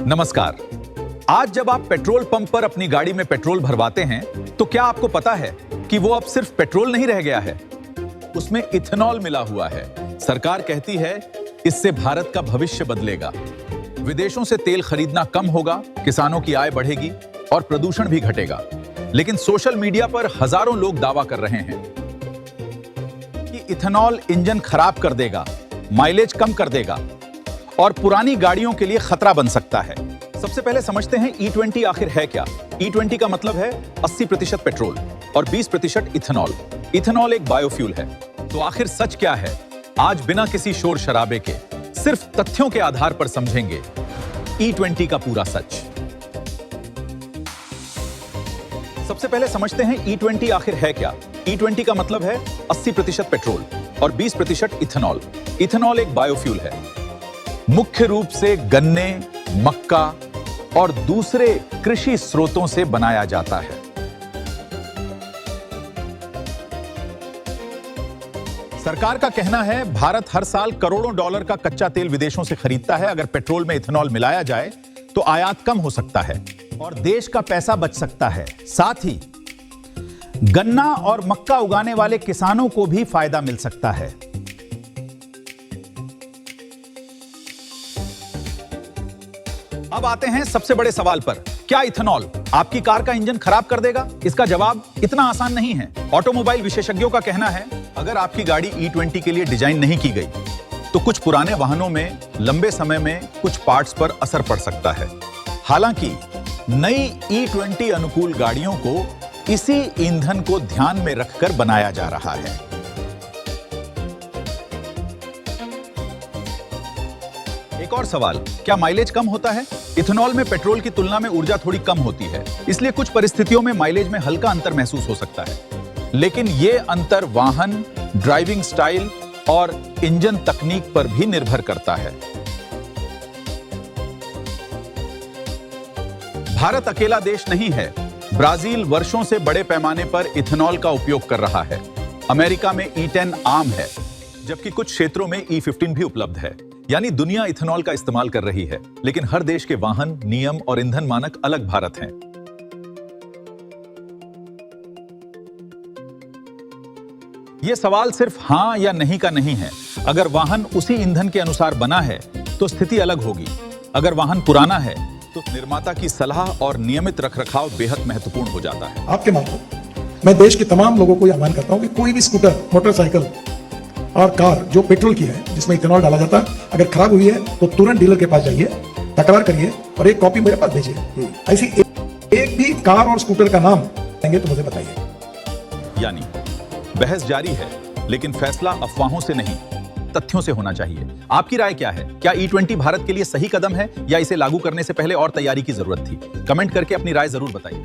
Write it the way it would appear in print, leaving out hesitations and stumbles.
नमस्कार। आज जब आप पेट्रोल पंप पर अपनी गाड़ी में पेट्रोल भरवाते हैं तो क्या आपको पता है कि वो अब सिर्फ पेट्रोल नहीं रह गया है, उसमें इथेनॉल मिला हुआ है। सरकार कहती है इससे भारत का भविष्य बदलेगा, विदेशों से तेल खरीदना कम होगा, किसानों की आय बढ़ेगी और प्रदूषण भी घटेगा। लेकिन सोशल मीडिया पर हजारों लोग दावा कर रहे हैं कि इथेनॉल इंजन खराब कर देगा, माइलेज कम कर देगा और पुरानी गाड़ियों के लिए खतरा बन सकता है। सबसे पहले समझते हैं E20 आखिर है क्या। E20 का मतलब है 80% पेट्रोल और 20% इथेनॉल। इथेनॉल एक बायोफ्यूल है। तो आखिर सच क्या है, आज बिना किसी शोर शराबे के सिर्फ तथ्यों के आधार पर समझेंगे E20 का पूरा सच। सबसे पहले समझते हैं E20 आखिर है क्या। E20 का मतलब है 80% पेट्रोल और 20% इथेनॉल। इथेनॉल एक बायोफ्यूल है, मुख्य रूप से गन्ने, मक्का और दूसरे कृषि स्रोतों से बनाया जाता है। सरकार का कहना है भारत हर साल करोड़ों डॉलर का कच्चा तेल विदेशों से खरीदता है। अगर पेट्रोल में इथेनॉल मिलाया जाए तो आयात कम हो सकता है और देश का पैसा बच सकता है। साथ ही गन्ना और मक्का उगाने वाले किसानों को भी फायदा मिल सकता है। अब आते हैं सबसे बड़े सवाल पर, क्या इथेनॉल आपकी कार का इंजन खराब कर देगा? इसका जवाब इतना आसान नहीं है। ऑटोमोबाइल विशेषज्ञों का कहना है अगर आपकी गाड़ी E20 के लिए डिजाइन नहीं की गई तो कुछ पुराने वाहनों में लंबे समय में कुछ पार्ट्स पर असर पड़ सकता है। हालांकि नई E20 अनुकूल गाड़ियों को इसी ईंधन को ध्यान में रखकर बनाया जा रहा है। एक और सवाल, क्या माइलेज कम होता है? इथेनॉल में पेट्रोल की तुलना में ऊर्जा थोड़ी कम होती है, इसलिए कुछ परिस्थितियों में माइलेज में हल्का अंतर महसूस हो सकता है। लेकिन यह अंतर वाहन, ड्राइविंग स्टाइल और इंजन तकनीक पर भी निर्भर करता है। भारत अकेला देश नहीं है। ब्राजील वर्षों से बड़े पैमाने पर इथेनॉल का उपयोग कर रहा है। अमेरिका में E10 आम है, जबकि कुछ क्षेत्रों में E15 भी उपलब्ध है। यानी दुनिया इथेनॉल का इस्तेमाल कर रही है, लेकिन हर देश के वाहन, नियम और ईंधन मानक अलग भारत हैं। यह सवाल सिर्फ हां या नहीं का नहीं है। अगर वाहन उसी ईंधन के अनुसार बना है तो स्थिति अलग होगी। अगर वाहन पुराना है तो निर्माता की सलाह और नियमित रखरखाव बेहद महत्वपूर्ण हो जाता है। आपके माध्यम मैं देश के तमाम लोगों को यह आह्वान करता हूं कि कोई भी स्कूटर, मोटरसाइकिल और कार जो पेट्रोल की है, जिसमें इथेनॉल डाला जाता है, अगर खराब हुई है तो तुरंत डीलर के पास जाइए, तकरार करिए और एक कॉपी मेरे पास भेजिए। ऐसी एक भी कार और स्कूटर का नाम देंगे तो मुझे बताइए। यानी बहस जारी है, लेकिन फैसला अफवाहों से नहीं, तथ्यों से होना चाहिए। आपकी राय क्या है? क्या E20 भारत के लिए सही कदम है या इसे लागू करने से पहले और तैयारी की जरूरत थी? कमेंट करके अपनी राय जरूर बताइए।